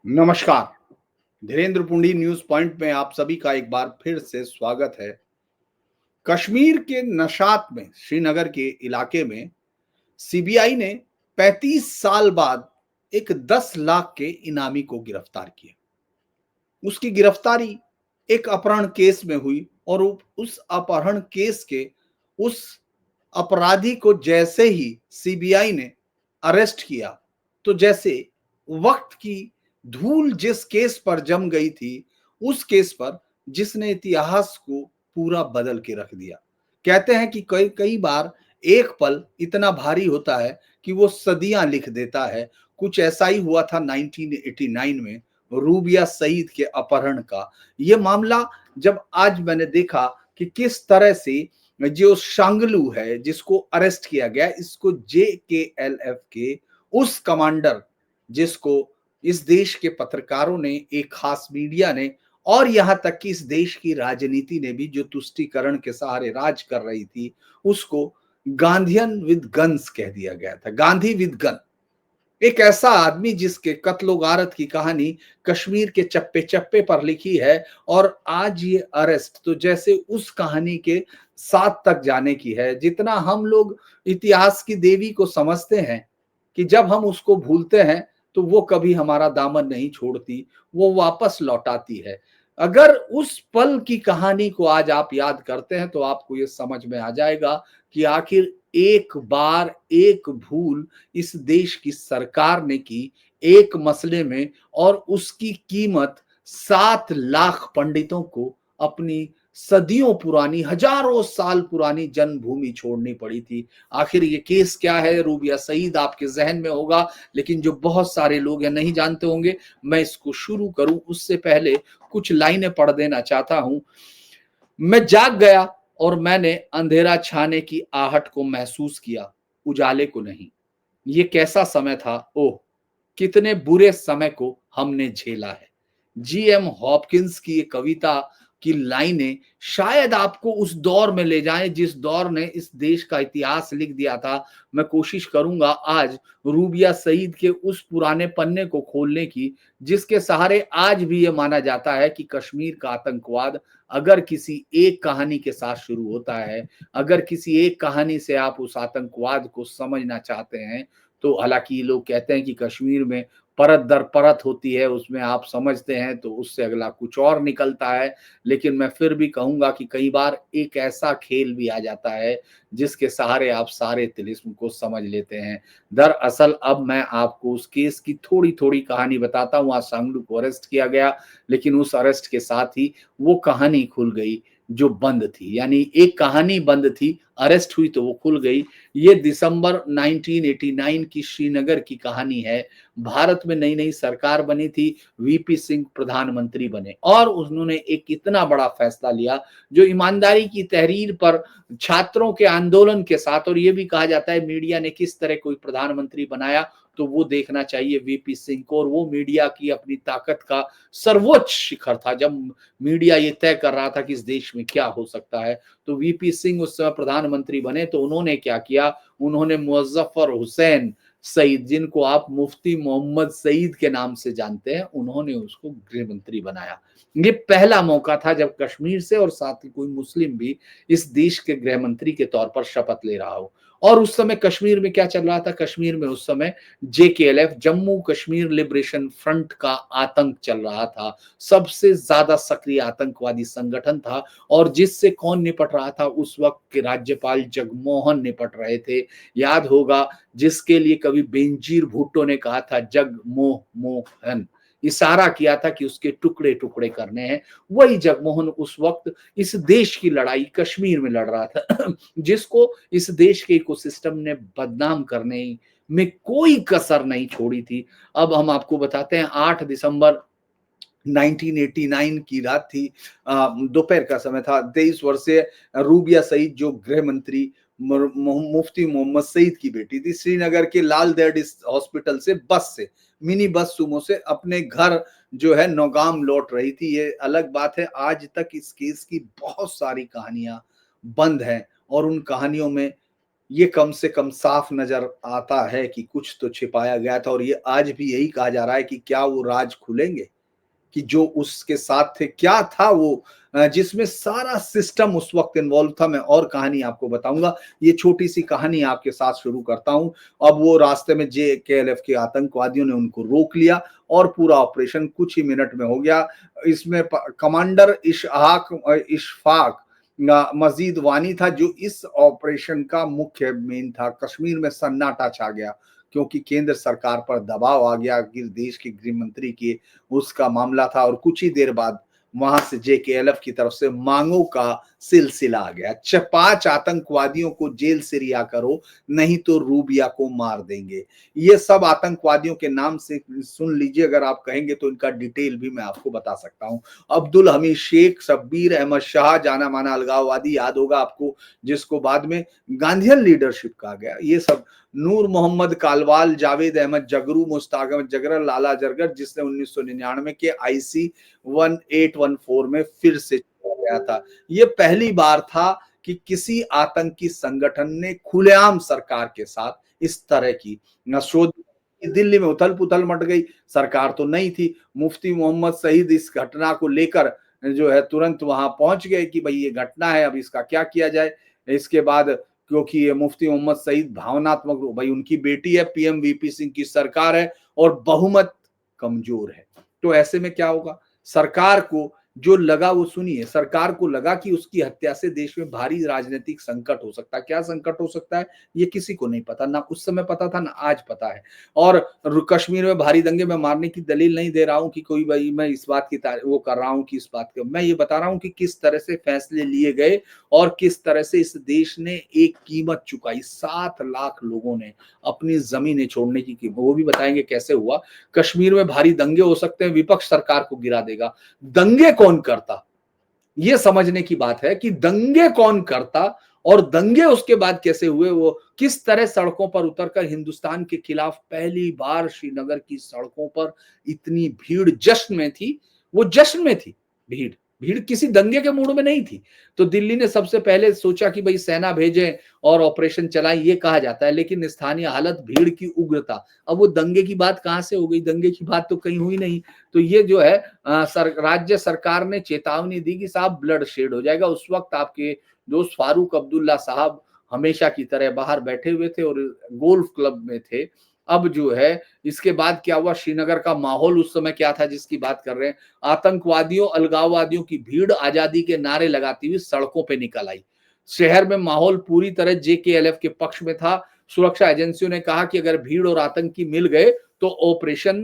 नमस्कार। Dhirendra पुंडी news point में आप सभी का एक बार फिर से स्वागत है। कश्मीर के नशात में श्रीनगर के इलाके में सीबीआई ने 35 साल बाद एक 10 लाख के इनामी को गिरफ्तार किया। उसकी गिरफ्तारी एक अपहरण केस में हुई और उस अपहरण केस के उस अपराधी को जैसे ही सीबीआई ने अरेस्ट किया, तो जैसे वक्त की धूल जिस केस पर जम गई थी, उस केस पर जिसने इतिहास को पूरा बदल के रख दिया। कहते हैं कि कई कई बार एक पल इतना भारी होता है कि वो सदियां लिख देता है। कुछ ऐसा ही हुआ था 1989 में रूबिया सईद के अपहरण का। ये मामला जब आज मैंने देखा कि किस तरह से जो शांगलू है जिसको अरेस्ट किया गया, इसको JKLF के उस कमांडर जिसको इस देश के पत्रकारों ने, एक खास मीडिया ने और यहां तक कि इस देश की राजनीति ने भी जो तुष्टीकरण के सहारे राज कर रही थी, उसको गांधीयन विद गन्स कह दिया गया था। गांधी विद गन, एक ऐसा आदमी जिसके कत्लो गारत की कहानी कश्मीर के चप्पे चप्पे पर लिखी है और आज ये अरेस्ट तो जैसे उस कहानी के साथ तक जाने की है। जितना हम लोग इतिहास की देवी को समझते हैं कि जब हम उसको भूलते हैं तो वो कभी हमारा दामन नहीं छोड़ती, वो वापस लौटाती है। अगर उस पल की कहानी को आज आप याद करते हैं तो आपको ये समझ में आ जाएगा कि आखिर एक बार एक भूल इस देश की सरकार ने की एक मसले में, और उसकी कीमत 7 लाख पंडितों को अपनी सदियों पुरानी, हजारों साल पुरानी जन्मभूमि छोड़नी पड़ी थी। आखिर ये केस क्या है? रूबिया सईद आपके जहन में होगा, लेकिन जो बहुत सारे लोग हैं नहीं जानते होंगे। मैं इसको शुरू करूं उससे पहले कुछ लाइनें पढ़ देना चाहता हूं। मैं जाग गया और मैंने अंधेरा छाने की आहट को महसूस किया, उजाले को नहीं। ये कैसा समय था! ओह, कितने बुरे समय को हमने झेला है। जीएम हॉपकिंस की ये कविता की लाइनें शायद आपको उस दौर में ले जाएं जिस दौर ने इस देश का इतिहास लिख दिया था। मैं कोशिश करूंगा आज रूबिया सईद के उस पुराने पन्ने को खोलने की, जिसके सहारे आज भी ये माना जाता है कि कश्मीर का आतंकवाद अगर किसी एक कहानी के साथ शुरू होता है, अगर किसी एक कहानी से आप उस आतंकवाद को समझना चाहते हैं, तो हालांकि लोग कहते हैं कि कश्मीर में परत दर परत होती है, उसमें आप समझते हैं तो उससे अगला कुछ और निकलता है। लेकिन मैं फिर भी कहूंगा कि कई बार एक ऐसा खेल भी आ जाता है जिसके सहारे आप सारे तिलिस्म को समझ लेते हैं। दरअसल अब मैं आपको उस केस की थोड़ी थोड़ी कहानी बताता हूँ। आज सांगलू को अरेस्ट किया गया, लेकिन उस अरेस्ट के साथ ही वो कहानी खुल गई जो बंद थी। यानी एक कहानी बंद थी, अरेस्ट हुई तो वो खुल गई। ये दिसंबर 1989 की श्रीनगर की कहानी है। भारत में नई नई सरकार बनी थी, वीपी सिंह प्रधानमंत्री बने और उन्होंने एक इतना बड़ा फैसला लिया जो ईमानदारी की तहरीर पर छात्रों के आंदोलन के साथ, और ये भी कहा जाता है मीडिया ने किस तरह कोई प्रधानमंत्री बनाया, तो वो देखना चाहिए वीपी सिंह को। और वो मीडिया की अपनी ताकत का सर्वोच्च शिखर था जब मीडिया ये तय कर रहा था कि इस देश में क्या हो सकता है। तो वीपी सिंह उस समय प्रधानमंत्री बने, तो उन्होंने क्या किया, उन्होंने मुजफ्फर हुसैन सईद, जिनको आप मुफ्ती मोहम्मद सईद के नाम से जानते हैं, उन्होंने उसको गृह मंत्री बनाया। ये पहला मौका था जब कश्मीर से और साथ ही कोई मुस्लिम भी इस देश के गृह मंत्री के तौर पर शपथ ले रहा हो। और उस समय कश्मीर में क्या चल रहा था? कश्मीर में उस समय JKLF, Jammu Kashmir liberation front का आतंक चल रहा था। सबसे ज्यादा सक्रिय आतंकवादी संगठन था, और जिससे कौन निपट रहा था? उस वक्त के राज्यपाल जगमोहन निपट रहे थे। याद होगा, जिसके लिए कभी बेनजीर भुट्टो ने कहा था जगमोहन, इशारा किया था कि उसके टुकड़े टुकड़े करने हैं। वही जगमोहन उस वक्त इस देश की लड़ाई कश्मीर में लड़ रहा था जिसको इस देश के इकोसिस्टम ने बदनाम करने में कोई कसर नहीं छोड़ी थी। अब हम आपको बताते हैं, 8 दिसंबर 1989 की रात थी। दोपहर का समय था। 23 वर्षीय रूबिया सईद, जो गृह मंत्री मुफ्ती मोहम्मद सईद की बेटी थी, श्रीनगर के लाल दर्द हॉस्पिटल से बस से, मिनी बस सुमो से अपने घर जो है नौगाम लौट रही थी। ये अलग बात है, आज तक इस केस की बहुत सारी कहानियां बंद हैं और उन कहानियों में ये कम से कम साफ नजर आता है कि कुछ तो छिपाया गया था और ये आज भी यही कहा जा रहा है कि क्या वो राज खुलेंगे कि जो उसके साथ थे, क्या था वो जिसमें सारा सिस्टम उस वक्त इन्वॉल्व था। मैं और कहानी आपको बताऊंगा। ये छोटी सी कहानी आपके साथ शुरू करता हूं। अब वो रास्ते में JKLF के आतंकवादियों ने उनको रोक लिया और पूरा ऑपरेशन कुछ ही मिनट में हो गया। इसमें कमांडर इशफाक मजीद वानी था जो इस ऑपरेशन का मुख्य मेन था। कश्मीर में सन्नाटा छा गया क्योंकि केंद्र सरकार पर दबाव आ गया कि देश के गृह मंत्री के उसका मामला था और कुछ ही देर बाद वहां से JKLF की तरफ से मांगों का सिलसिला आ गया। 5 आतंकवादियों को जेल से रिहा करो, नहीं तो रूबिया को मार देंगे। ये सब आतंकवादियों के नाम से सुन लीजिए, अगर आप कहेंगे तो इनका डिटेल भी मैं आपको बता सकता हूं। अब्दुल हमीद शेख, शब्बीर अहमद शाह, जाना माना अलगाववादी याद होगा आपको, जिसको बाद में गांधीयन लीडरशिप कहा गया। ये सब नूर मोहम्मद कालवाल, जावेद अहमद जगरू, मुश्ताक अहमद जगरर, लाला जरगर, जिसने 1999 के IC 1814 में फिर से छोड़ा गया था। ये पहली बार था कि किसी आतंकी संगठन ने खुलेआम सरकार के साथ इस तरह की शोध। दिल्ली में उथल पुथल मच गई, सरकार तो नहीं थी। मुफ्ती मोहम्मद सईद इस घटना को लेकर जो है तुरंत वहां पहुंच गए कि भाई ये घटना है, अब इसका क्या किया जाए। इसके बाद क्योंकि ये मुफ्ती मोहम्मद सईद भावनात्मक रूप, भाई उनकी बेटी है, PM VP सिंह की सरकार है और बहुमत कमजोर है, तो ऐसे में क्या होगा। सरकार को जो लगा वो सुनिए, सरकार को लगा कि उसकी हत्या से देश में भारी राजनीतिक संकट हो सकता है। क्या संकट हो सकता है ये किसी को नहीं पता, ना उस समय पता था ना आज पता है। और कश्मीर में भारी दंगे में मारने की दलील नहीं दे रहा हूं कि कोई भाई मैं इस बात की वो कर रहा हूं कि इस बात के, मैं ये बता रहा हूं कि किस तरह से फैसले लिए गए और किस तरह से इस देश ने एक कीमत चुकाई। 7 लाख लोगों ने अपनी जमीनें छोड़ने की कीमत, वो भी बताएंगे कैसे हुआ। कश्मीर में भारी दंगे हो सकते हैं, विपक्ष सरकार को गिरा देगा। दंगे कौन करता, ये समझने की बात है कि दंगे कौन करता और दंगे उसके बाद कैसे हुए, वो किस तरह सड़कों पर उतरकर हिंदुस्तान के खिलाफ पहली बार श्रीनगर की सड़कों पर इतनी भीड़ जश्न में थी। वो जश्न में थी भीड़, भीड़ किसी दंगे के मूड में नहीं थी। तो दिल्ली ने सबसे पहले सोचा कि भाई सेना भेजें और ऑपरेशन चलाएं, ये कहा जाता है, लेकिन स्थानीय हालत, भीड़ की उग्रता, अब वो दंगे की बात कहां से हो गई, दंगे की बात तो कहीं हुई नहीं। तो ये जो है राज्य सरकार ने चेतावनी दी कि साहब ब्लड शेड हो जाएगा। उस वक्त आपके दोस्त फारूक अब्दुल्ला साहब हमेशा की तरह बाहर बैठे हुए थे और गोल्फ क्लब में थे। अब जो है इसके बाद क्या हुआ, श्रीनगर का माहौल उस समय क्या था जिसकी बात कर रहे हैं, आतंकवादियों अलगाववादियों की भीड़ आजादी के नारे लगाती हुई सड़कों पे निकल आई। शहर में माहौल पूरी तरह JKLF के पक्ष में था। सुरक्षा एजेंसियों ने कहा कि अगर भीड़ और आतंकी मिल गए तो ऑपरेशन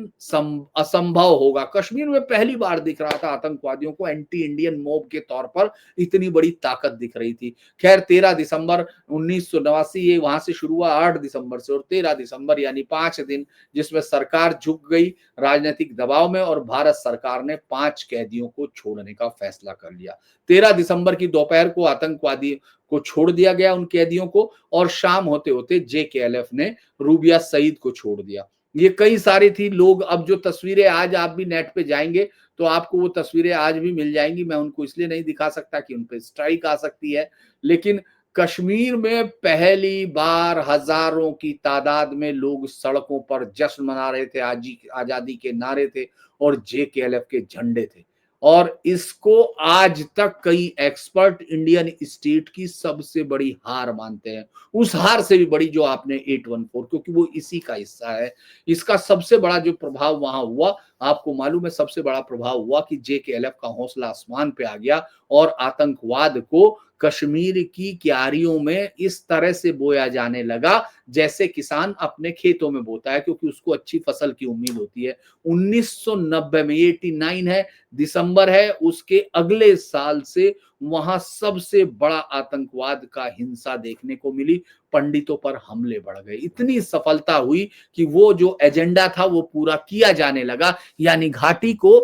असंभव होगा। कश्मीर में पहली बार दिख रहा था आतंकवादियों को एंटी इंडियन मॉब के तौर पर इतनी बड़ी ताकत दिख रही थी। खैर 13 दिसंबर 1989 ये वहां से शुरू हुआ, 8 दिसंबर से, और 13 दिसंबर यानी 5 दिन जिसमें सरकार झुक गई राजनीतिक दबाव में और भारत सरकार ने 5 कैदियों को छोड़ने का फैसला कर लिया। 13 दिसंबर की दोपहर को आतंकवादी को छोड़ दिया गया, उन कैदियों को, और शाम होते होते JKLF ने रूबिया सईद को छोड़ दिया। ये कई सारी थी लोग, अब जो तस्वीरें आज आप भी नेट पे जाएंगे तो आपको वो तस्वीरें आज भी मिल जाएंगी। मैं उनको इसलिए नहीं दिखा सकता कि उन पे स्ट्राइक आ सकती है, लेकिन कश्मीर में पहली बार हजारों की तादाद में लोग सड़कों पर जश्न मना रहे थे, आजादी के नारे थे और JKLF के झंडे थे। और इसको आज तक कई एक्सपर्ट इंडियन स्टेट की सबसे बड़ी हार मानते हैं, उस हार से भी बड़ी जो आपने 814, क्योंकि वो इसी का हिस्सा है। इसका सबसे बड़ा जो प्रभाव वहां हुआ, आपको मालूम है सबसे बड़ा प्रभाव हुआ कि JKLF का हौसला आसमान पे आ गया और आतंकवाद को कश्मीर की क्यारियों में इस तरह से बोया जाने लगा जैसे किसान अपने खेतों में बोता है, क्योंकि उसको अच्छी फसल की उम्मीद होती है। 1990 में, 89 है, दिसंबर है, उसके अगले साल से वहां सबसे बड़ा आतंकवाद का हिंसा देखने को मिली। पंडितों पर हमले बढ़ गए, इतनी सफलता हुई कि वो जो एजेंडा था वो पूरा किया जाने लगा। यानी घाटी को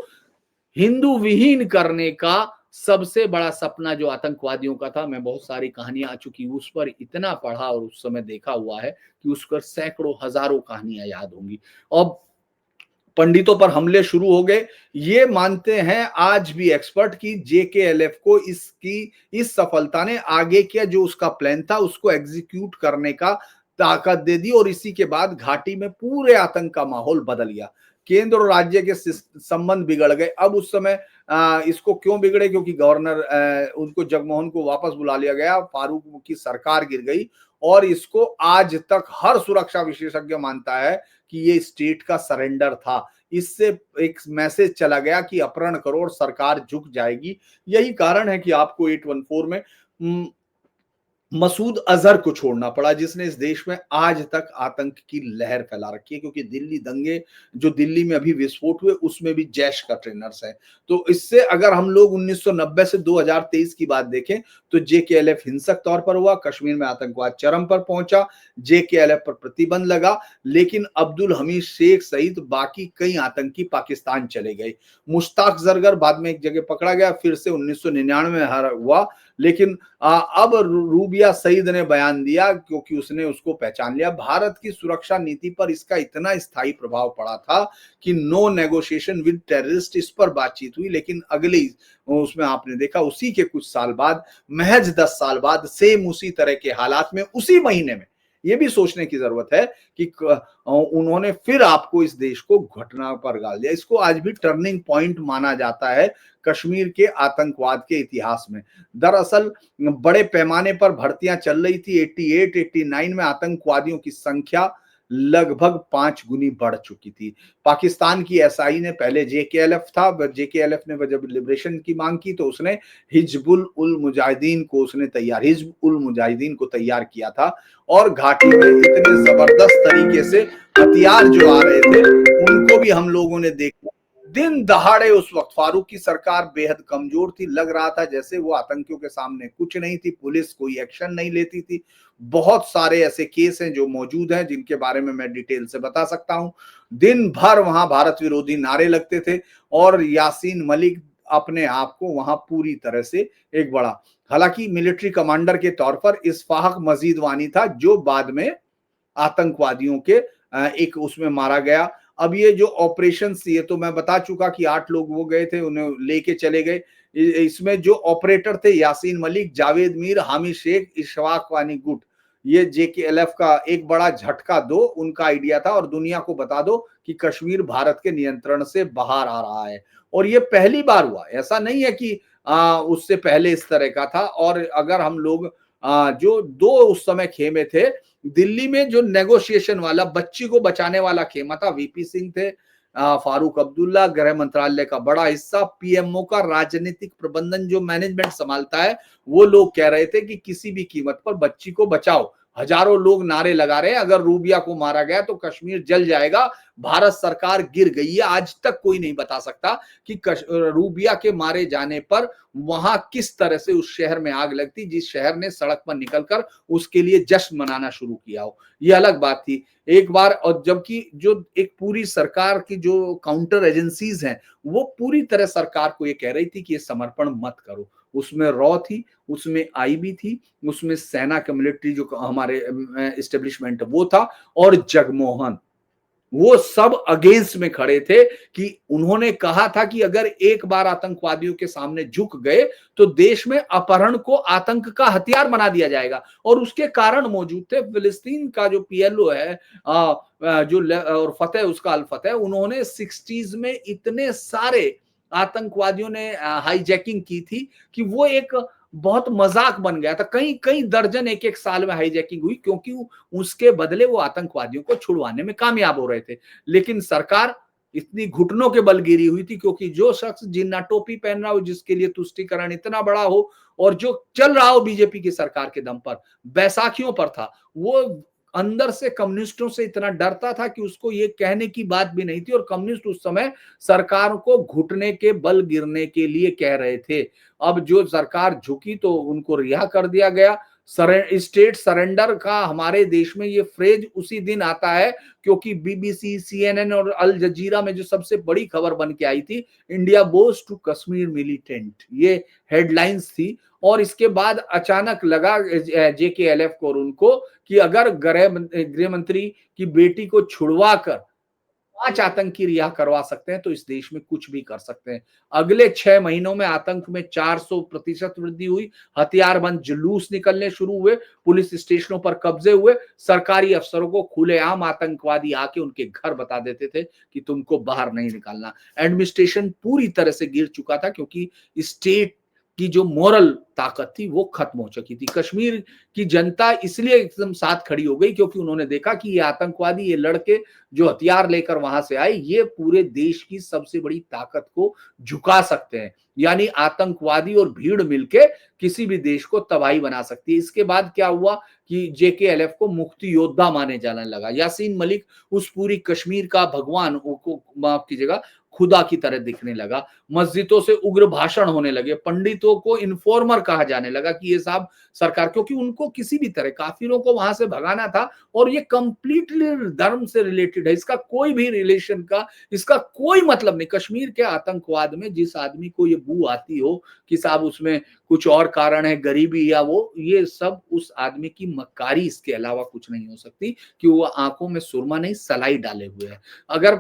हिंदू विहीन करने का सबसे बड़ा सपना जो आतंकवादियों का था, मैं बहुत सारी कहानियां आ चुकी, उस पर इतना पढ़ा और उस समय देखा हुआ है कि उस पर सैकड़ों हजारों कहानियां याद होंगी। अब पंडितों पर हमले शुरू हो गए। ये मानते हैं आज भी एक्सपर्ट कि जेकेएलएफ को इस सफलता ने आगे किया जो उसका प्लान था उसको एग्जीक्यूट करने का ताकत दे दी और इसी के बाद घाटी में पूरे आतंक का माहौल बदल गया। केंद्र और राज्य के संबंध बिगड़ गए। अब उस समय इसको क्यों बिगड़े, क्योंकि गवर्नर उनको जगमोहन को वापस बुला लिया गया, फारूक की सरकार गिर गई और इसको आज तक हर सुरक्षा विशेषज्ञ मानता है कि ये स्टेट का सरेंडर था। इससे एक मैसेज चला गया कि अपहरण करो और सरकार झुक जाएगी। यही कारण है कि आपको 814 में मसूद अजहर को छोड़ना पड़ा, जिसने इस देश में आज तक आतंक की लहर फैला रखी है, क्योंकि दिल्ली दंगे जो दिल्ली में अभी विस्फोट हुए उसमें भी जैश का ट्रेनर्स है। तो इससे अगर हम लोग 1990 से 2023 की बात देखें तो जेकेएलएफ हिंसक तौर पर हुआ, कश्मीर में आतंकवाद चरम पर पहुंचा, जेकेएलएफ पर प्रतिबंध लगा, लेकिन अब्दुल हमीद शेख सहित बाकी कई आतंकी पाकिस्तान चले गए। मुश्ताक जरगर बाद में एक जगह पकड़ा गया, फिर से 1999 में हुआ, लेकिन अब रूबिया सईद ने बयान दिया क्योंकि उसने उसको पहचान लिया। भारत की सुरक्षा नीति पर इसका इतना स्थायी प्रभाव पड़ा था कि नो नेगोशिएशन विद टेररिस्ट इस पर बातचीत हुई, लेकिन अगली उसमें आपने देखा उसी के कुछ साल बाद, महज 10 साल बाद सेम उसी तरह के हालात में उसी महीने में, ये भी सोचने की जरूरत है कि उन्होंने फिर आपको इस देश को घटना पर डाल दिया। इसको आज भी टर्निंग पॉइंट माना जाता है कश्मीर के आतंकवाद के इतिहास में। दरअसल बड़े पैमाने पर भर्तियां चल रही थी। 88, 89 में आतंकवादियों की संख्या लगभग 5 गुनी बढ़ चुकी थी। पाकिस्तान की एसआई ने पहले जेकेएलएफ था, जेकेएलएफ ने जब लिबरेशन की मांग की तो उसने हिजबुल उल मुजाहिदीन को तैयार किया था और घाटी में इतने जबरदस्त तरीके से हथियार जो आ रहे थे उनको भी हम लोगों ने देखा। दिन दहाड़े उस वक्त फारूक की सरकार बेहद कमजोर थी, लग रहा था जैसे वो आतंकियों के सामने कुछ नहीं थी, पुलिस कोई एक्शन नहीं लेती थी। बहुत सारे ऐसे केस हैं जो मौजूद हैं जिनके बारे में मैं डिटेल से बता सकता हूं। दिन भर वहां भारत विरोधी नारे लगते थे और यासीन मलिक अपने आप को वहां पूरी तरह से एक बड़ा, हालांकि मिलिट्री कमांडर के तौर पर इसफाक मजीद वानी था जो बाद में आतंकवादियों के एक उसमें मारा गया। अब ये जो ऑपरेशन, ये तो मैं बता चुका कि 8 लोग वो गए थे, उन्हें लेके चले गए। इसमें जो ऑपरेटर थे यासीन मलिक, जावेद मीर, हामिद शेख, इशफाक वानी गुट, ये जेकेएलएफ का एक बड़ा झटका दो उनका आइडिया था और दुनिया को बता दो कि कश्मीर भारत के नियंत्रण से बाहर आ रहा है। और ये पहली बार हुआ, ऐसा नहीं है कि उससे पहले इस तरह का था। और अगर हम लोग जो 2 उस समय खेमे थे दिल्ली में, जो नेगोशिएशन वाला बच्ची को बचाने वाला खेमा था, वीपी सिंह थे, फारूक अब्दुल्ला, गृह मंत्रालय का बड़ा हिस्सा, पीएमओ का राजनीतिक प्रबंधन जो मैनेजमेंट संभालता है, वो लोग कह रहे थे कि किसी भी कीमत पर बच्ची को बचाओ। हजारों लोग नारे लगा रहे हैं अगर रूबिया को मारा गया तो कश्मीर जल जाएगा, भारत सरकार गिर गई है। आज तक कोई नहीं बता सकता कि रूबिया के मारे जाने पर वहां किस तरह से उस शहर में आग लगती जिस शहर ने सड़क पर निकलकर उसके लिए जश्न मनाना शुरू किया हो, ये अलग बात थी एक बार। और जबकि जो एक पूरी सरकार की जो काउंटर एजेंसीज हैं वो पूरी तरह सरकार को ये कह रही थी कि ये समर्पण मत करो, उसमें रॉ थी, उसमें आईबी थी, उसमें सेना का मिलिट्री जो हमारे एस्टेब्लिशमेंट वो था, और जगमोहन, वो सब अगेंस्ट में खड़े थे कि उन्होंने कहा था कि अगर एक बार आतंकवादियों के सामने झुक गए तो देश में अपहरण को आतंक का हथियार बना दिया जाएगा। और उसके कारण मौजूद थे। फिलिस्तीन का जो पीएलओ है और फतेह, उसका अल फतेह, उन्होंने 60s में इतने सारे आतंकवादियों ने हाईजैकिंग की थी कि वो एक बहुत मजाक बन गया था। कई कई दर्जन एक एक साल में हाईजैकिंग हुई क्योंकि उसके बदले वो आतंकवादियों को छुड़वाने में कामयाब हो रहे थे। लेकिन सरकार इतनी घुटनों के बल गिरी हुई थी क्योंकि जो शख्स जिन्ना टोपी पहन रहा हो, जिसके लिए तुष्टीकरण इतना बड़ा हो और जो चल रहा हो बीजेपी की सरकार के दम पर, बैसाखियों पर था, वो अंदर से कम्युनिस्टों से इतना डरता था कि उसको ये कहने की बात भी नहीं थी। और कम्युनिस्ट उस समय सरकार को घुटने के बल गिरने के लिए कह रहे थे। अब जो सरकार झुकी तो उनको रिहा कर दिया गया। स्टेट सरेंडर का हमारे देश में ये फ्रेज उसी दिन आता है क्योंकि बीबीसी, सीएनएन और अल जजीरा में जो सबसे बड़ी खबर बन के आई थी, India bows to Kashmir militant, ये हेडलाइंस थी। और इसके बाद अचानक लगा जेकेएलएफ को और उनको कि अगर गृह मंत्री की बेटी को छुड़वा कर 5 आतंकी रिहा करवा सकते हैं तो इस देश में कुछ भी कर सकते हैं। अगले 6 महीनों में आतंक में 400% वृद्धि हुई, हथियारबंद जुलूस निकलने शुरू हुए, पुलिस स्टेशनों पर कब्जे हुए, सरकारी अफसरों को खुलेआम आतंकवादी आके उनके घर बता देते थे कि तुमको बाहर नहीं निकालना। एडमिनिस्ट्रेशन पूरी तरह से गिर चुका था क्योंकि स्टेट की जो मॉरल ताकत थी वो खत्म हो चुकी थी। कश्मीर की जनता इसलिए एकदम साथ खड़ी हो गई क्योंकि उन्होंने देखा कि ये आतंकवादी, ये लड़के जो हथियार लेकर वहां से आए, ये पूरे देश की सबसे बड़ी ताकत को झुका सकते हैं। यानी आतंकवादी और भीड़ मिलके किसी भी देश को तबाही बना सकती है। इसके बाद क्या हुआ कि जेकेएलएफ को मुक्ति योद्धा माने जाने लगा। यासीन मलिक उस पूरी कश्मीर का भगवान को, माफ कीजिएगा, खुदा की तरह दिखने लगा। मस्जिदों से उग्र भाषण होने लगे, पंडितों को इन्फॉर्मर कहा जाने लगा कि ये साहब सरकार, क्योंकि उनको किसी भी तरह काफिरों को वहां से भगाना था। और ये कंप्लीटली धर्म से रिलेटेड है, इसका कोई भी रिलेशन का, इसका कोई मतलब नहीं। कश्मीर के आतंकवाद में जिस आदमी को ये बू आती हो कि साहब उसमें कुछ और कारण है, गरीबी या वो, ये सब उस आदमी की मक्कारी, इसके अलावा कुछ नहीं हो सकती कि वो आंखों में सुरमा नहीं सलाई डाले हुए है। अगर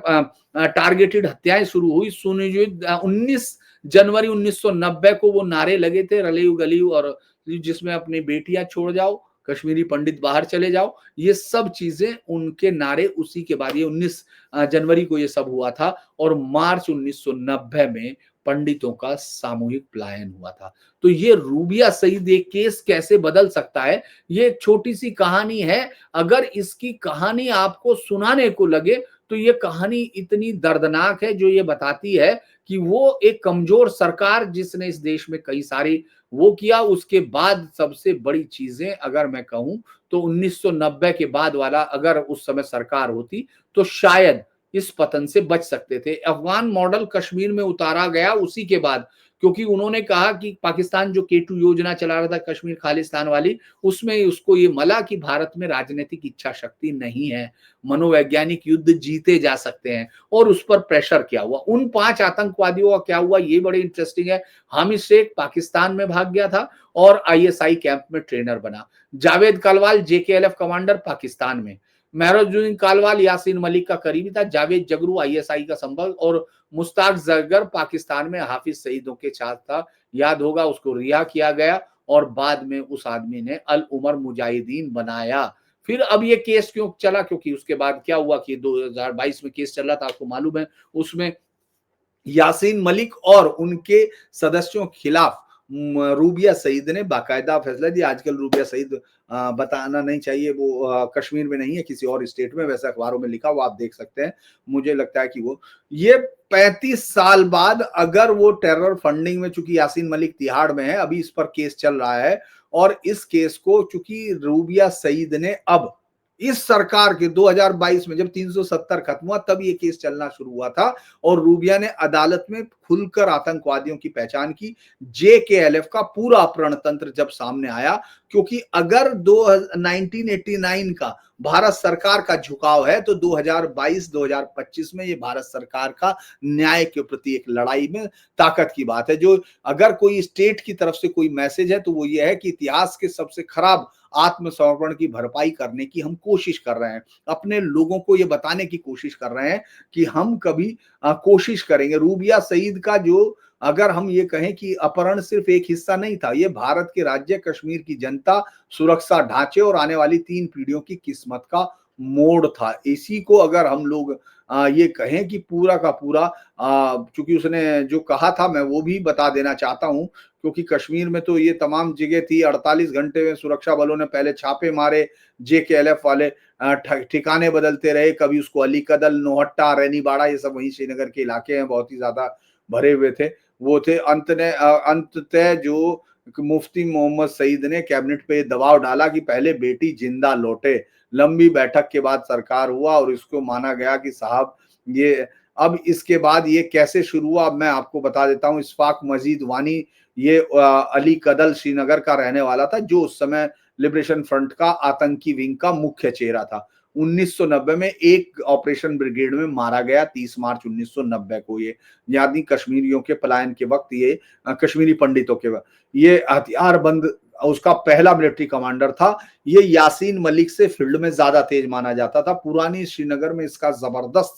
टारगेटेड हत्याएं शुरू हुई, सुनियोजित 19 जनवरी 1990 को वो नारे लगे थे रलीव गलीव, और जिसमें अपनी बेटियां छोड़ जाओ, कश्मीरी पंडित बाहर चले जाओ, ये सब चीजें उनके नारे। उसी के बाद ये 19 जनवरी को ये सब हुआ था और मार्च 1990 में पंडितों का सामूहिक पलायन हुआ था। तो ये रूबिया सईद एक केस कैसे बदल सकता है, ये एक छोटी सी कहानी है। अगर इसकी कहानी आपको सुनाने को लगे तो ये कहानी इतनी दर्दनाक है, जो ये बताती है कि वो एक कमजोर सरकार जिसने इस देश में कई सारी वो किया, उसके बाद सबसे बड़ी चीजें अगर मैं कहूं तो 1990 के बाद वाला अगर उस समय सरकार होती तो शायद इस पतन से बच सकते थे। अफगान मॉडल कश्मीर में उतारा गया उसी के बाद, क्योंकि उन्होंने कहा कि पाकिस्तान जो K2 योजना चला रहा था कश्मीर खालिस्तान वाली, उसमें उसको ये मला कि भारत में राजनीतिक इच्छा शक्ति नहीं है, मनोवैज्ञानिक युद्ध जीते जा सकते हैं। और उस पर प्रेशर क्या हुआ, उन 5 आतंकवादियों का क्या हुआ, ये बड़े इंटरेस्टिंग है। हामिद शेख पाकिस्तान में भाग गया था और ISI कैंप में ट्रेनर बना। जावेद कलवाल JKLF कमांडर पाकिस्तान में। मेहरुद्दीन कालवाल यासीन मलिक का करीबी था। जावेद जगरू ISI का संपर्क, और मुश्ताक जरगर पाकिस्तान में हाफिज सईदों के साथ था। याद होगा, उसको रिहा किया गया और बाद में उस आदमी ने अल उमर मुजाहिदीन बनाया। फिर अब ये केस क्यों चला, क्योंकि उसके बाद क्या हुआ कि 2022 में केस चल रहा था, आपको मालूम है। उसमें यासीन मलिक और उनके सदस्यों के खिलाफ रूबिया सईद ने बाकायदा फैसला दिया। आजकल रूबिया सईद बताना नहीं चाहिए, वो कश्मीर में नहीं है, किसी और स्टेट में, वैसे अखबारों में लिखा हुआ आप देख सकते हैं। मुझे लगता है कि वो ये 35 साल बाद अगर वो टेरर फंडिंग में, चूंकि यासीन मलिक तिहाड़ में है, अभी इस पर केस चल रहा है, और इस केस को चूंकि रूबिया सईद ने अब इस सरकार के 2022 में जब 370 खत्म हुआ तब ये केस चलना शुरू हुआ था, और रूबिया ने अदालत में खुलकर आतंकवादियों की पहचान की। JKLF का पूरा अपहरण तंत्र जब सामने आया, क्योंकि अगर 1989 का भारत सरकार का झुकाव है तो 2022-2025 में ये भारत सरकार का न्याय के प्रति एक लड़ाई में ताकत की बात है। जो अगर कोई स्टेट की तरफ से कोई मैसेज है तो वो ये है कि इतिहास के सबसे खराब आत्मसमर्पण की भरपाई करने की हम कोशिश कर रहे हैं, अपने लोगों को ये बताने की कोशिश कर रहे हैं कि हम कभी कोशिश करेंगे। रूबिया सईद का जो, अगर हम ये कहें कि अपहरण सिर्फ एक हिस्सा नहीं था, ये भारत के राज्य कश्मीर की जनता, सुरक्षा ढांचे और आने वाली 3 पीढ़ियों की किस्मत का मोड़ था। इसी को अगर हम लोग ये कहें कि पूरा का पूरा, चूंकि उसने जो कहा था मैं वो भी बता देना चाहता हूं, क्योंकि कश्मीर में तो ये तमाम जगह थी। 48 घंटे में सुरक्षा बलों ने पहले छापे मारे, JKLF वाले ठिकाने बदलते रहे, कभी उसको अली कदल, नोहट्टा, रैनीबाड़ा, ये सब वहीं श्रीनगर के इलाके हैं, बहुत ही ज्यादा भरे हुए थे वो थे। अंततः जो मुफ्ती मोहम्मद सईद ने कैबिनेट पे दबाव डाला कि पहले बेटी जिंदा लौटे। लंबी बैठक के बाद सरकार हुआ और इसको माना गया कि साहब ये, अब इसके बाद ये कैसे शुरू हुआ मैं आपको बता देता हूं। इशफाक मजीद वानी, ये अली कदल श्रीनगर का रहने वाला था, जो उस समय लिबरेशन फ्रंट का आतंकी विंग का मुख्य चेहरा था। 1990 में एक ऑपरेशन ब्रिगेड में मारा गया, 30 मार्च 1990 को। ये यानी कश्मीरियों के पलायन के वक्त, ये कश्मीरी पंडितों के वक्त, ये हथियार बंद उसका पहला मिलिट्री कमांडर था। ये यासीन मलिक से फील्ड में ज्यादा तेज माना जाता था। पुरानी श्रीनगर में इसका जबरदस्त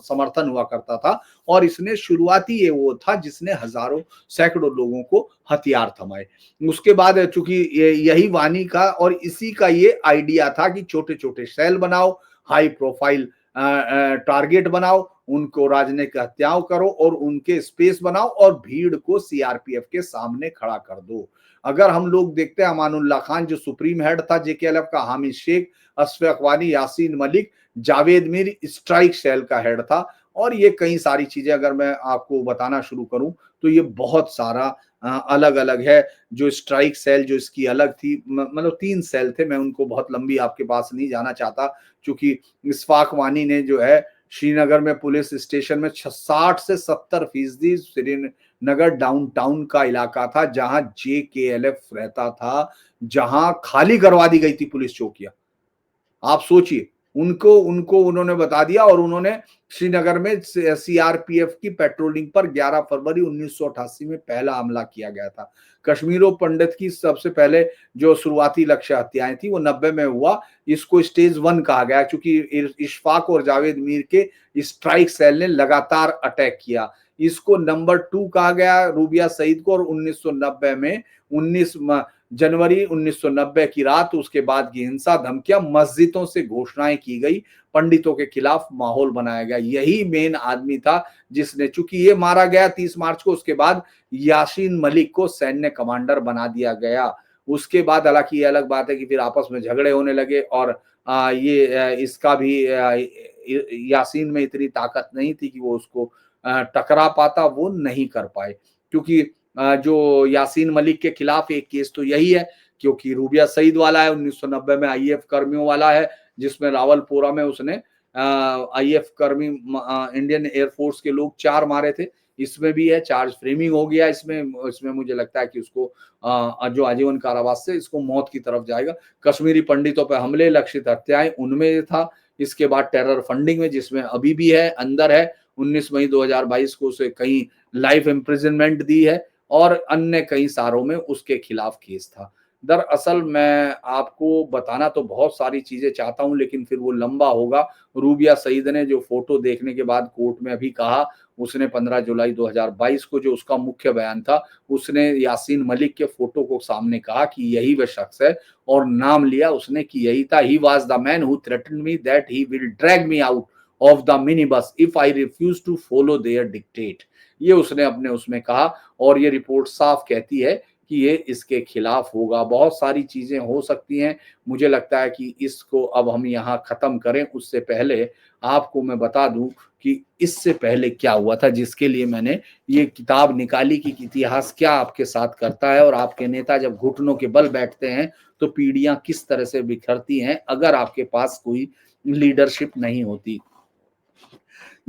समर्थन हुआ करता था और इसने शुरुआती ये वो था जिसने हजारों सैकड़ों लोगों को हथियार थमाए। उसके बाद चूंकि यही वानी का और इसी का ये आइडिया था कि छोटे छोटे सेल बनाओ, हाई प्रोफाइल टारगेट बनाओ, उनको राजनीतिक हत्याओं करो और उनके स्पेस बनाओ और भीड़ को सीआरपीएफ के सामने खड़ा कर दो। अगर हम लोग देखते हैं अमानुल्लाह खान जो सुप्रीम हेड था जेकेएलएफ का, हामिद शेख, अशफाक वानी, यासीन मलिक, जावेद मीर स्ट्राइक सेल का हेड था और ये कई सारी चीजें अगर मैं आपको बताना शुरू करूं तो ये बहुत सारा अलग अलग है। जो स्ट्राइक सेल जो इसकी अलग थी, मतलब 3 सेल थे, मैं उनको बहुत लंबी आपके पास नहीं जाना चाहता क्योंकि इशफाक वानी ने जो है श्रीनगर में पुलिस स्टेशन में 60 से 70% श्रीनगर डाउनटाउन का इलाका था जहां जेकेएलएफ रहता था, जहां खाली करवा दी गई थी पुलिस चौकियां। आप सोचिए, उनको उनको उन्होंने बता दिया और उन्होंने श्रीनगर में सीआरपीएफ की पेट्रोलिंग पर 11 फरवरी 1988 में पहला हमला किया गया था। कश्मीरो पंडित की सबसे पहले जो शुरुआती लक्ष्य हत्याएं थी वो 90 में हुआ। इसको स्टेज 1 कहा गया क्योंकि इशफाक और जावेद मीर के स्ट्राइक सेल ने लगातार अटैक किया। इसको नंबर 2 कहा गया रूबिया सईद को और 1990 में 19 जनवरी 1990 की रात उसके बाद की हिंसा, धमकियां, मस्जिदों से घोषणाएं की गई, पंडितों के खिलाफ माहौल बनाया गया। यही मेन आदमी था जिसने, चूंकि ये मारा गया 30 मार्च को, उसके बाद यासीन मलिक को सैन्य कमांडर बना दिया गया। उसके बाद हालांकि ये अलग बात है कि फिर आपस में झगड़े होने लगे और इसका भी यासीन में इतनी ताकत नहीं थी कि वो उसको टकरा पाता, वो नहीं कर पाए क्योंकि जो यासीन मलिक के खिलाफ एक केस तो यही है क्योंकि रूबिया सईद वाला है, 1990 में आईएएफ कर्मियों वाला है जिसमें रावलपुरा में उसने आईएएफ कर्मी इंडियन एयरफोर्स के लोग 4 मारे थे। इसमें भी है, चार्ज फ्रेमिंग हो गया इसमें मुझे लगता है कि उसको जो आजीवन कारावास से इसको मौत की तरफ जाएगा। कश्मीरी पंडितों पर हमले, लक्षित हत्याएं, उनमें था। इसके बाद टेरर फंडिंग में, जिसमें अभी भी है, अंदर है, 19 मई 2022 को उसे कहीं लाइफ इम्प्रिजनमेंट दी है और अन्य कई सारों में उसके खिलाफ केस था। दरअसल मैं आपको बताना तो बहुत सारी चीजें चाहता हूं लेकिन फिर वो लंबा होगा। रूबिया सईद ने जो फोटो देखने के बाद कोर्ट में अभी कहा, उसने 15 जुलाई 2022 को जो उसका मुख्य बयान था, उसने यासीन मलिक के फोटो को सामने कहा कि यही वह शख्स है और नाम लिया उसने कि यही था। He was the man who threatened me that he will drag me out of the mini bus if I refuse to follow their dictate. ये उसने अपने उसमें कहा और ये रिपोर्ट साफ कहती है कि ये इसके खिलाफ होगा। बहुत सारी चीजें हो सकती हैं। मुझे लगता है कि इसको अब हम यहाँ खत्म करें उससे पहले आपको मैं बता दूं कि इससे पहले क्या हुआ था, जिसके लिए मैंने ये किताब निकाली कि इतिहास क्या आपके साथ करता है और आपके नेता जब घुटनों के बल बैठते हैं तो पीढ़ियां किस तरह से बिखरती हैं अगर आपके पास कोई लीडरशिप नहीं होती।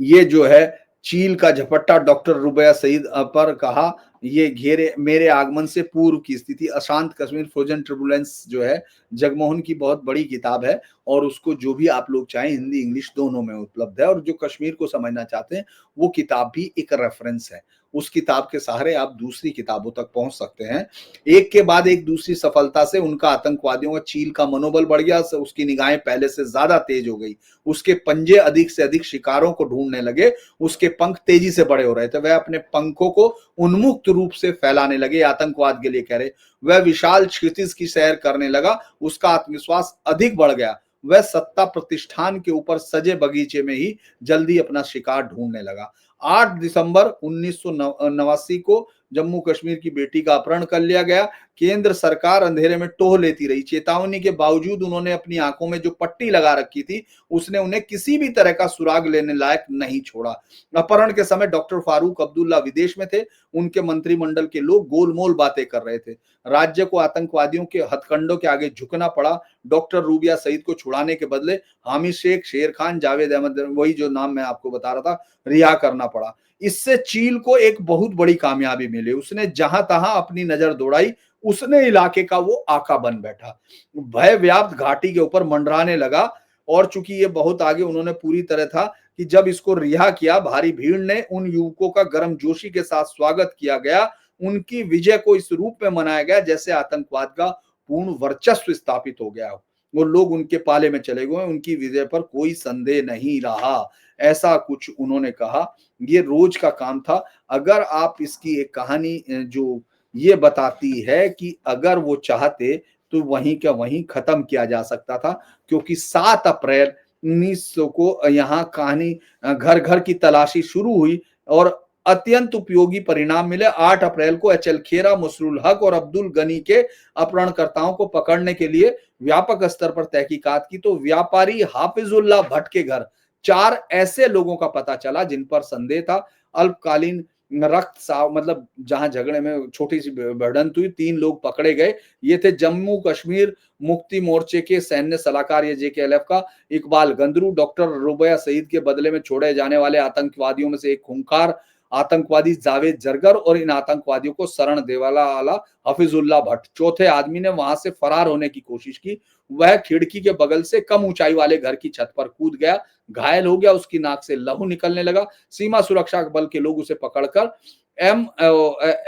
ये जो है चील का झपट्टा डॉक्टर रुबैया सईद पर कहा, ये घेरे मेरे आगमन से पूर्व की स्थिति, अशांत कश्मीर फ्रोजन ट्रिब्यूलेंस जो है जगमोहन की बहुत बड़ी किताब है और उसको जो भी आप लोग चाहें हिंदी इंग्लिश दोनों में उपलब्ध है और जो कश्मीर को समझना चाहते हैं वो किताब भी एक रेफरेंस है। उस किताब के सहारे आप दूसरी किताबों तक पहुंच सकते हैं। एक के बाद एक दूसरी सफलता से उनका आतंकवादियों का चील का मनोबल बढ़ गया, उसकी निगाहें पहले से ज्यादा तेज हो गई, उसके पंजे अधिक से अधिक शिकारों को ढूंढने लगे, उसके पंख तेजी से बड़े हो रहे थे, वह अपने पंखों को उन्मुक्त रूप से फैलाने लगे, आतंकवाद के लिए कह रहे, वह विशाल क्षितिज की सैर करने लगा, उसका आत्मविश्वास अधिक बढ़ गया, वह सत्ता प्रतिष्ठान के ऊपर सजे बगीचे में ही जल्दी अपना शिकार ढूंढने लगा। 8 दिसंबर 1989 को जम्मू कश्मीर की बेटी का अपहरण कर लिया गया। केंद्र सरकार अंधेरे में टोह लेती रही, चेतावनी के बावजूद उन्होंने अपनी आंखों में जो पट्टी लगा रखी थी उसने उन्हें किसी भी तरह का सुराग लेने लायक नहीं छोड़ा। अपहरण के समय डॉक्टर फारूक अब्दुल्ला विदेश में थे, उनके मंत्रिमंडल के लोग गोलमोल बातें कर रहे थे, राज्य को आतंकवादियों के हथकंडों के आगे झुकना पड़ा। डॉक्टर रूबिया सईद को छुड़ाने के बदले हामिद शेख, शेर खान, जावेद अहमद, वही जो नाम मैं आपको बता रहा था, रिहा करना पड़ा। इससे चील को एक बहुत बड़ी कामयाबी मिली, उसने जहां तहां अपनी नजर दौड़ाई, उसने इलाके का वो आका बन बैठा, भय व्याप्त घाटी के ऊपर मंडराने लगा और चूंकि ये बहुत आगे उन्होंने पूरी तरह था कि जब इसको रिहा किया, भारी भीड़ ने उन युवकों का गर्मजोशी के साथ स्वागत किया गया उनकी विजय को इस रूप में मनाया गया जैसे आतंकवाद का पूर्ण वर्चस्व स्थापित हो गया हो। वो लोग उनके पाले में चले गए, उनकी विजय पर कोई संदेह नहीं रहा, ऐसा कुछ उन्होंने कहा। ये रोज का काम था। अगर आप इसकी एक कहानी जो ये बताती है कि अगर वो चाहते तो वहीं का वहीं खत्म किया जा सकता था, क्योंकि 7 अप्रैल 1900 को यहाँ कहानी घर घर की तलाशी शुरू हुई और अत्यंत उपयोगी परिणाम मिले। 8 अप्रैल को एचएल खेरा, मसरूल हक और अब्दुल गनी के अपहरणकर्ताओं को पकड़ने के लिए व्यापक स्तर पर तहकीकात की तो व्यापारी हाफिजुल्लाह भट्ट के घर 4 ऐसे लोगों का पता चला जिन पर संदेह था। अल्पकालीन रक्त साव मतलब जहां झगड़े में छोटी सी भिड़ंत हुई, 3 लोग पकड़े गए। ये थे जम्मू कश्मीर मुक्ति मोर्चे के सैन्य सलाहकार ये जेकेएलएफ का इकबाल गंदरू, डॉक्टर रुबैया सईद के बदले में छोड़े जाने वाले आतंकवादियों में से एक खूंखार आतंकवादी जावेद जरगर और इन आतंकवादियों को शरण देवाला वाला हफीजुल्लाह भट्ट। चौथे आदमी ने वहां से फरार होने की कोशिश की। वह खिड़की के बगल से कम ऊंचाई वाले घर की छत पर कूद गया, घायल हो गया, उसकी नाक से लहू निकलने लगा। सीमा सुरक्षा बल के लोग उसे पकड़कर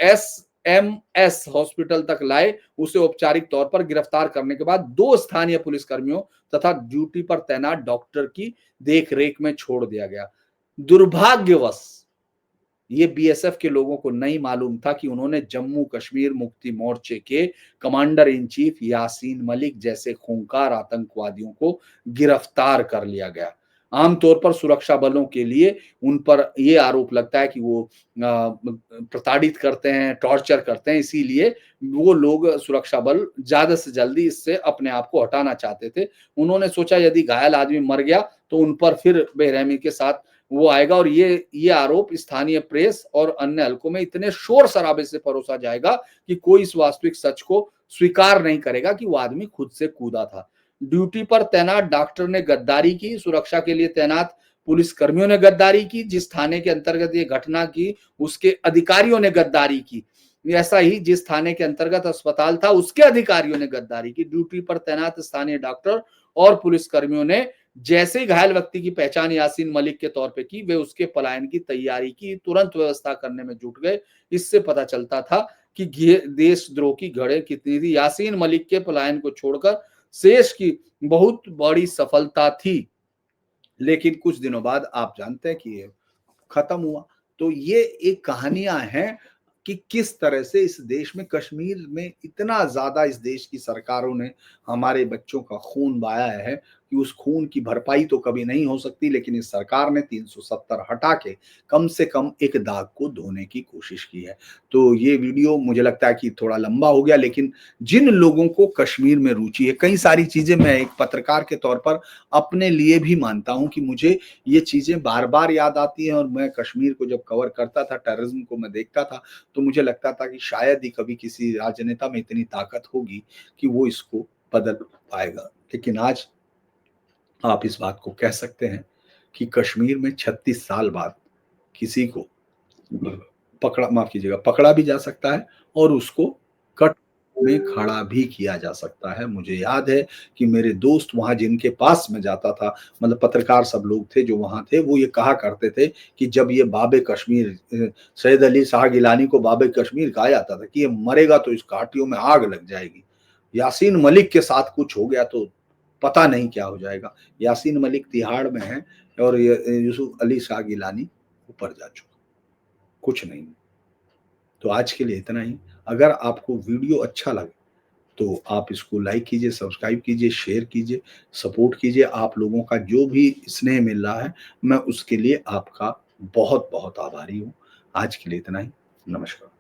एसएमएस हॉस्पिटल तक लाए। उसे औपचारिक तौर पर गिरफ्तार करने के बाद 2 स्थानीय पुलिसकर्मियों तथा ड्यूटी पर तैनात डॉक्टर की देखरेख में छोड़ दिया गया। दुर्भाग्यवश ये बीएसएफ के लोगों को नहीं मालूम था कि उन्होंने जम्मू कश्मीर मुक्ति मोर्चे के commander in chief Yasin Malik जैसे खूंखार आतंकवादियों को गिरफ्तार कर लिया गया। आमतौर पर सुरक्षा बलों के लिए उन पर यह आरोप लगता है कि वो प्रताड़ित करते हैं, टॉर्चर करते हैं, इसीलिए वो लोग सुरक्षा बल ज्यादा से जल्दी इससे अपने आप को हटाना चाहते थे। उन्होंने सोचा यदि घायल आदमी मर गया तो उन पर फिर बेरहमी के साथ वो आएगा और ये आरोप स्थानीय प्रेस और अन्य हलकों में इतने शोर शराबे से परोसा जाएगा कि कोई इस वास्तविक सच को स्वीकार नहीं करेगा कि वो आदमी खुद से कूदा था। ड्यूटी पर तैनात डॉक्टर ने गद्दारी की, सुरक्षा के लिए तैनात पुलिस कर्मियों ने गद्दारी की, जिस थाने के अंतर्गत ये घटना की उसके अधिकारियों ने गद्दारी की, ऐसा ही जिस थाने के अंतर्गत अस्पताल था उसके अधिकारियों ने गद्दारी की। ड्यूटी पर तैनात स्थानीय डॉक्टर और पुलिस कर्मियों ने जैसे ही घायल व्यक्ति की पहचान यासीन मलिक के तौर पे की, वे उसके पलायन की तैयारी की, तुरंत व्यवस्था करने में जुट गए। इससे पता चलता था कि देशद्रोह की घड़े कितनी थी। यासीन मलिक के पलायन को छोड़कर शेष की बहुत बड़ी सफलता थी। लेकिन कुछ दिनों बाद आप जानते हैं कि ये खत्म हुआ। तो ये एक कहानियां हैं कि किस तरह से इस देश में कश्मीर में इतना ज्यादा इस देश की सरकारों ने हमारे बच्चों का खून बहाया है कि उस खून की भरपाई तो कभी नहीं हो सकती, लेकिन इस सरकार ने 370 हटा के कम से कम एक दाग को धोने की कोशिश की है। तो ये वीडियो मुझे लगता है कि थोड़ा लंबा हो गया, लेकिन जिन लोगों को कश्मीर में रुचि है, कई सारी चीजें मैं एक पत्रकार के तौर पर अपने लिए भी मानता हूं कि मुझे ये चीजें बार बार याद आती हैं। और मैं कश्मीर को जब कवर करता था, टेररिज्म को मैं देखता था, तो मुझे लगता था कि शायद ही कभी किसी राजनेता में इतनी ताकत होगी कि वो इसको बदल पाएगा। लेकिन आज आप इस बात को कह सकते हैं कि कश्मीर में 36 साल बाद किसी को पकड़ा भी जा सकता है और उसको कट में खड़ा भी किया जा सकता है। मुझे याद है कि मेरे दोस्त वहां जिनके पास मैं जाता था, मतलब पत्रकार सब लोग थे जो वहां थे, वो ये कहा करते थे कि जब ये बाबे कश्मीर सैयद अली शाह गिलानी को बाबे कश्मीर कहा जाता था कि ये मरेगा तो इस घाटियों में आग लग जाएगी। यासीन मलिक के साथ कुछ हो गया तो पता नहीं क्या हो जाएगा। यासीन मलिक तिहाड़ में है और यूसुफ अली शाह गिलानी ऊपर जा चुका, कुछ नहीं। तो आज के लिए इतना ही। अगर आपको वीडियो अच्छा लगे तो आप इसको लाइक कीजिए, सब्सक्राइब कीजिए, शेयर कीजिए, सपोर्ट कीजिए। आप लोगों का जो भी स्नेह मिल रहा है मैं उसके लिए आपका बहुत बहुत आभारी हूँ। आज के लिए इतना ही। नमस्कार।